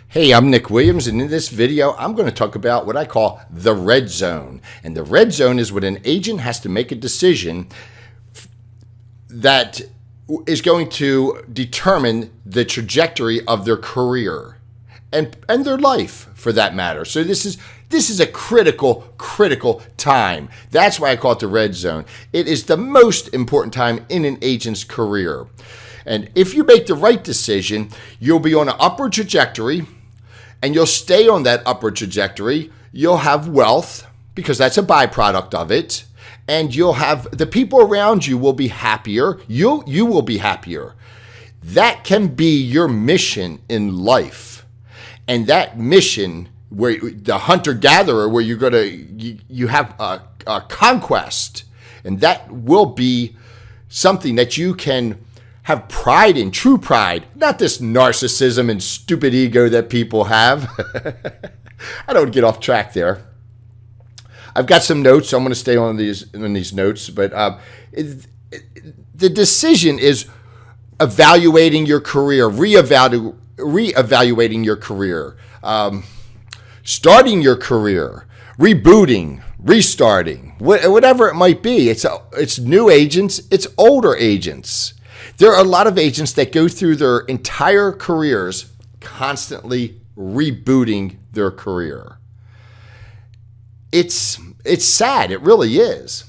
Hey, I'm Nick Williams, and in this video, I'm going to talk about what I call the red zone. And the red zone is when an agent has to make a decision that is going to determine the trajectory of their career and their life, for that matter. So this is a critical time. That's why I call it the red zone. It is the most important time in an agent's career. And if you make the right decision, you'll be on an upward trajectory, and you'll stay on that upward trajectory. You'll have wealth, because that's a byproduct of it. And you'll have the people around you will be happier. You will be happier. That can be your mission in life. And that mission, where the hunter-gatherer, where you're gonna you have a conquest, and that will be something that you can have pride in, true pride, not this narcissism and stupid ego that people have. I don't get off track there. I've got some notes, so I'm going to stay on these notes. But the decision is evaluating your career, reevaluating your career, starting your career, rebooting, restarting, whatever it might be. It's new agents, it's older agents. There are a lot of agents that go through their entire careers constantly rebooting their career. It's sad. It really is.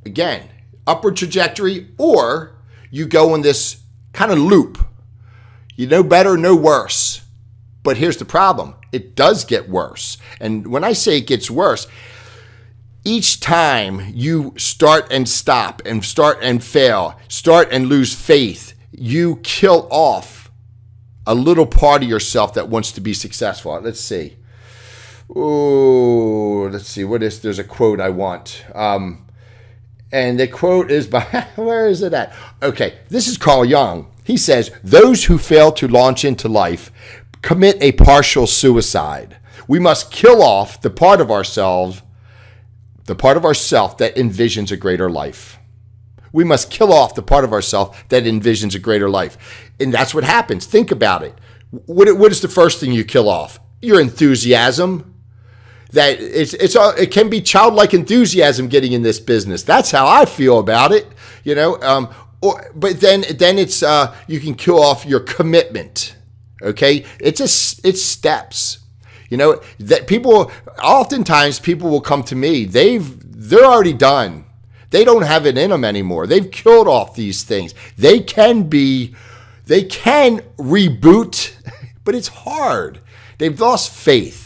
Again, upward trajectory, or you go in this kind of loop. You know better, no worse. But here's the problem. It does get worse. And when I say it gets worse, each time you start and stop and start and fail, start and lose faith, you kill off a little part of yourself that wants to be successful. Let's see. There's a quote I want. And the quote is by, where is it at? Okay, this is Carl Jung. He says, "Those who fail to launch into life commit a partial suicide. We must kill off the part of ourself that envisions a greater life." We must kill off the part of ourselves that envisions a greater life. And that's what happens. Think about it. What is the first thing you kill off? Your enthusiasm. That it can be childlike enthusiasm getting in this business. That's how I feel about it, you know. But then it's you can kill off your commitment. Okay, it's steps. You know, that oftentimes people will come to me. They're already done. They don't have it in them anymore. They've killed off these things. They can reboot, but it's hard. They've lost faith.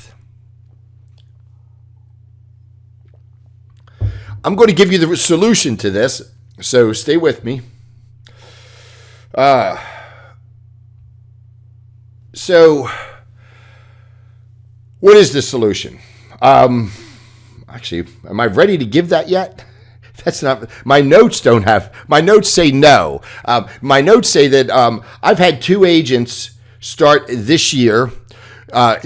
I'm going to give you the solution to this, so stay with me. What is the solution? Actually, am I ready to give that yet? That's not, my notes say no. My notes say that I've had 2 agents start this year,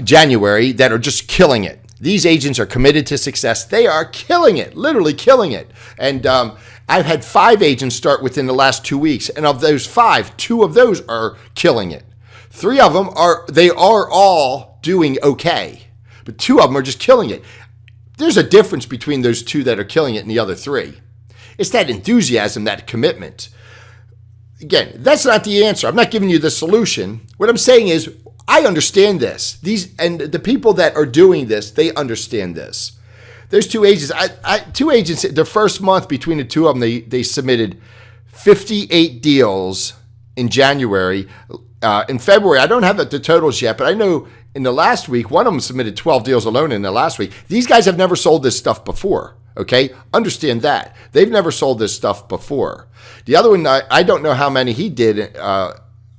January, that are just killing it. These agents are committed to success. They are killing it, literally killing it. And I've had 5 agents start within the last 2 weeks. And of those 5, 2 of those are killing it. 3 of them are all doing okay, but 2 of them are just killing it. There's a difference between those 2 that are killing it and the other 3. It's that enthusiasm, that commitment. Again, that's not the answer. I'm not giving you the solution. What I'm saying is, I understand this. And the people that are doing this, they understand this. There's 2 agents. 2 agents, the first month between the 2 of them, they submitted 58 deals in January. In February, I don't have the totals yet, but I know in the last week, one of them submitted 12 deals alone in the last week. These guys have never sold this stuff before, okay? Understand that. They've never sold this stuff before. The other one, I don't know how many he did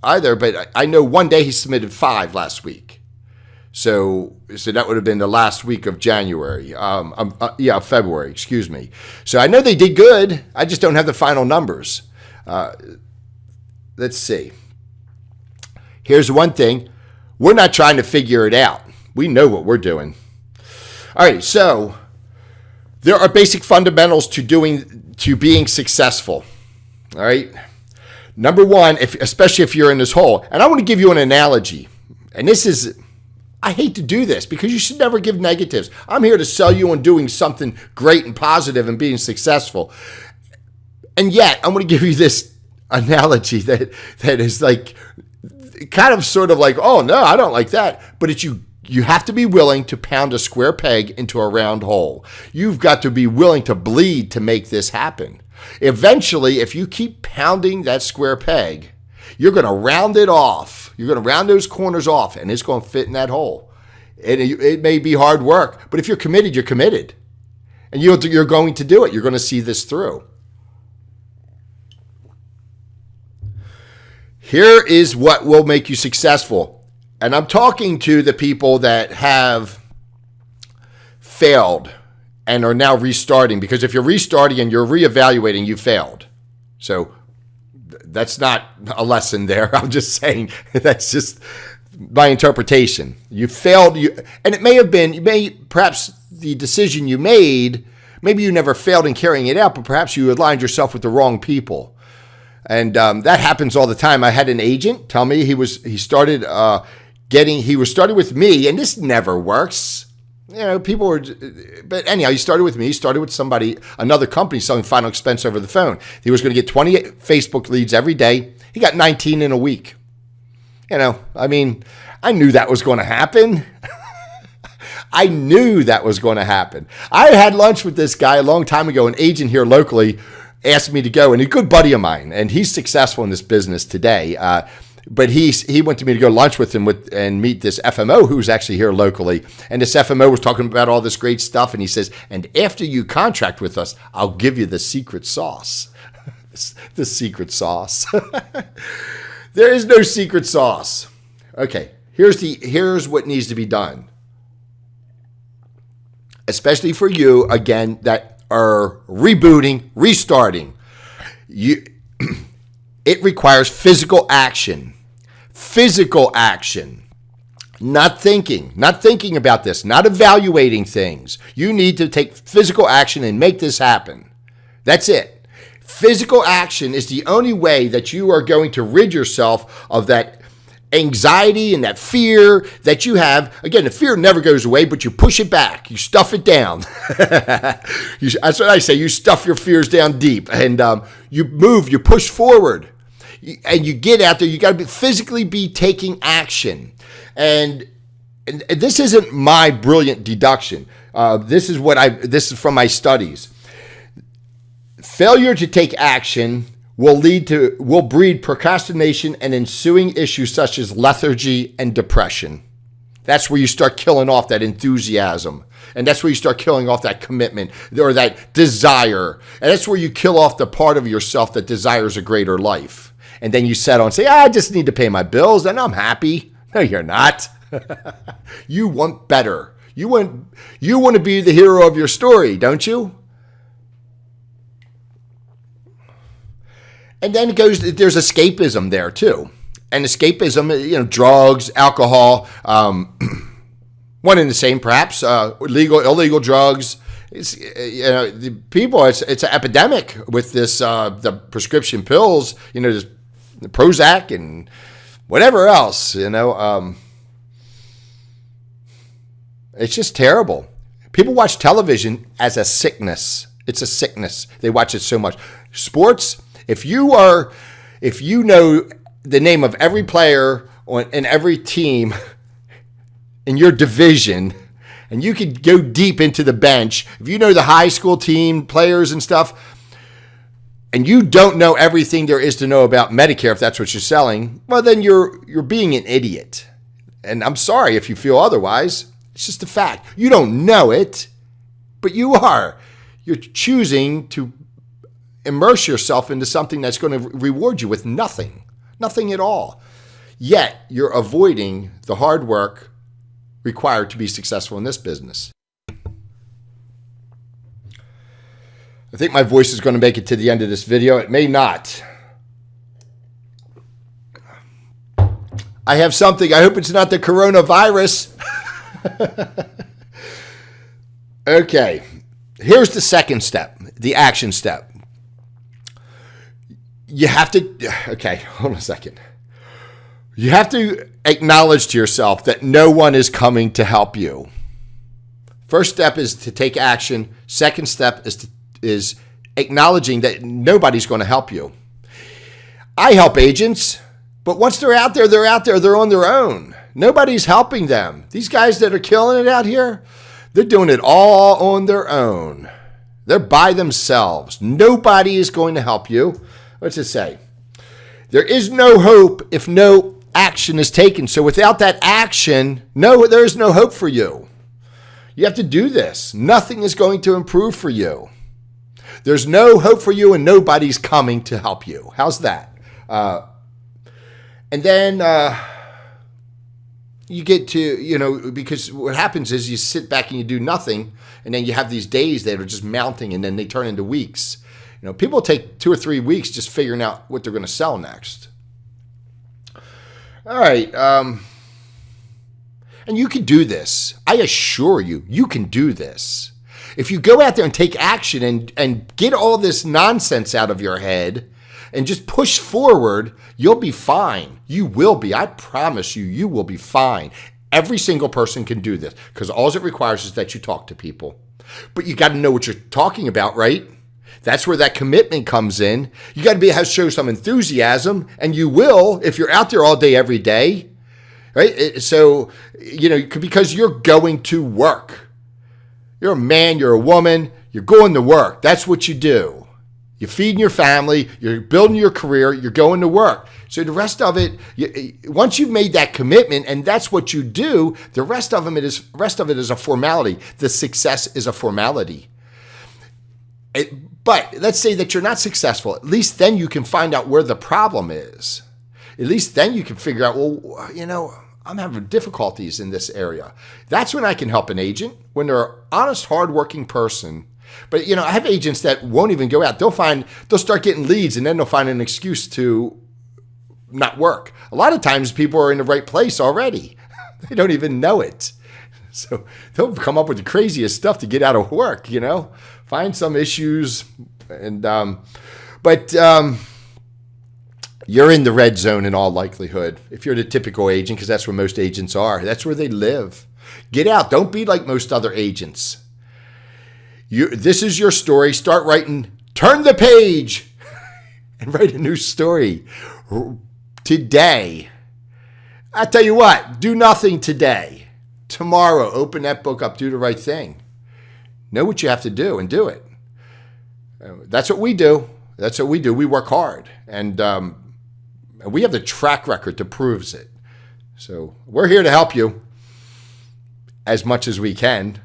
either, but I know one day he submitted 5 last week. So that would have been the last week of January. February, excuse me. So I know they did good. I just don't have the final numbers. Let's see. Here's one thing. We're not trying to figure it out. We know what we're doing. All right, so there are basic fundamentals to being successful. All right. Number one, especially if you're in this hole, and I want to give you an analogy. And this is I hate to do this because you should never give negatives. I'm here to sell you on doing something great and positive and being successful. And yet, I'm going to give you this analogy that is like kind of sort of like, oh, no, I don't like that. But it's you have to be willing to pound a square peg into a round hole. You've got to be willing to bleed to make this happen. Eventually, if you keep pounding that square peg, you're going to round it off. You're going to round those corners off, and it's going to fit in that hole. And it may be hard work, but if you're committed, you're committed. And you're going to do it. You're going to see this through. Here is what will make you successful. And I'm talking to the people that have failed and are now restarting. Because if you're restarting and you're reevaluating, you failed. So that's not a lesson there. I'm just saying that's just my interpretation. You failed, and it may have been, perhaps the decision you made, maybe you never failed in carrying it out, but perhaps you aligned yourself with the wrong people. And that happens all the time. I had an agent tell me he started with me, and this never works. You know, but anyhow, he started with me. He started with another company selling final expense over the phone. He was going to get 20 Facebook leads every day. He got 19 in a week. You know, I mean, I knew that was going to happen. I knew that was going to happen. I had lunch with this guy a long time ago, an agent here locally asked me to go, and a good buddy of mine, and he's successful in this business today. But he went to me to go lunch with him and meet this FMO who's actually here locally. And this FMO was talking about all this great stuff. And he says, and after you contract with us, I'll give you the secret sauce. The secret sauce. There is no secret sauce. Okay, here's what needs to be done. Especially for you, again, that are rebooting, restarting. It requires physical action. Physical action. Not thinking about this, not evaluating things. You need to take physical action and make this happen. That's it. Physical action is the only way that you are going to rid yourself of that anxiety and that fear that you have. Again, the fear never goes away, but you push it back. You stuff it down. That's what I say. You stuff your fears down deep, and you move, you push forward. And you get out there, you got to physically be taking action. And this isn't my brilliant deduction. This is from my studies. Failure to take action will breed procrastination and ensuing issues such as lethargy and depression. That's where you start killing off that enthusiasm. And that's where you start killing off that commitment or that desire. And that's where you kill off the part of yourself that desires a greater life. And then you settle and say, I just need to pay my bills, and I'm happy. No, you're not. You want better. You want to be the hero of your story, don't you? And then there's escapism there too. And escapism, drugs, alcohol, one and the same perhaps, illegal drugs. It's, the people, it's an epidemic with this, the prescription pills, just the Prozac and whatever else, it's just terrible. People watch television as a sickness. It's a sickness. They watch it so much. Sports, if you know the name of every player in every team in your division, and you could go deep into the bench, if you know the high school team players and stuff, and you don't know everything there is to know about Medicare, if that's what you're selling, well, then you're being an idiot. And I'm sorry if you feel otherwise. It's just a fact. You don't know it, but you are. You're choosing to immerse yourself into something that's going to reward you with nothing at all. Yet you're avoiding the hard work required to be successful in this business. I think my voice is going to make it to the end of this video. It may not. I have something. I hope it's not the coronavirus. Okay. Here's the second step, the action step. You have to, okay, hold on a second. You have to acknowledge to yourself that no one is coming to help you. First step is to take action. Second step is acknowledging that nobody's going to help you. I help agents, but once they're out there, they're on their own. Nobody's helping them. These guys that are killing it out here, they're doing it all on their own. They're by themselves. Nobody is going to help you. What's it say? There is no hope if no action is taken. So without that action, there is no hope for you. You have to do this. Nothing is going to improve for you. There's no hope for you and nobody's coming to help you. How's that? And then you get to, because what happens is you sit back and you do nothing, and then you have these days that are just mounting, and then they turn into weeks. People take 2 or 3 weeks just figuring out what they're going to sell next. All right. And you can do this. I assure you, you can do this. If you go out there and take action and get all this nonsense out of your head and just push forward, you'll be fine. You will be. I promise you, you will be fine. Every single person can do this because all it requires is that you talk to people. But you got to know what you're talking about, right? That's where that commitment comes in. You got to show some enthusiasm, and you will if you're out there all day, every day, right? So, because you're going to work. You're a man, you're a woman, you're going to work. That's what you do. You're feeding your family, you're building your career, you're going to work. So the rest of it, once you've made that commitment and that's what you do, the rest of it is a formality. The success is a formality. But let's say that you're not successful. At least then you can find out where the problem is. At least then you can figure out, I'm having difficulties in this area. That's when I can help an agent, when they're an honest, hardworking person. But, I have agents that won't even go out. They'll start getting leads, and then they'll find an excuse to not work. A lot of times people are in the right place already. They don't even know it. So they'll come up with the craziest stuff to get out of work, find some issues. But you're in the red zone in all likelihood. If you're the typical agent, because that's where most agents are. That's where they live. Get out. Don't be like most other agents. This is your story. Start writing. Turn the page and write a new story today. I tell you what, do nothing today. Tomorrow, open that book up. Do the right thing. Know what you have to do and do it. That's what we do. We work hard. And we have the track record that proves it. So we're here to help you as much as we can.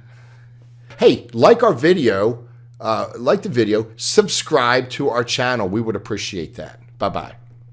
Hey, like our video, subscribe to our channel. We would appreciate that. Bye-bye.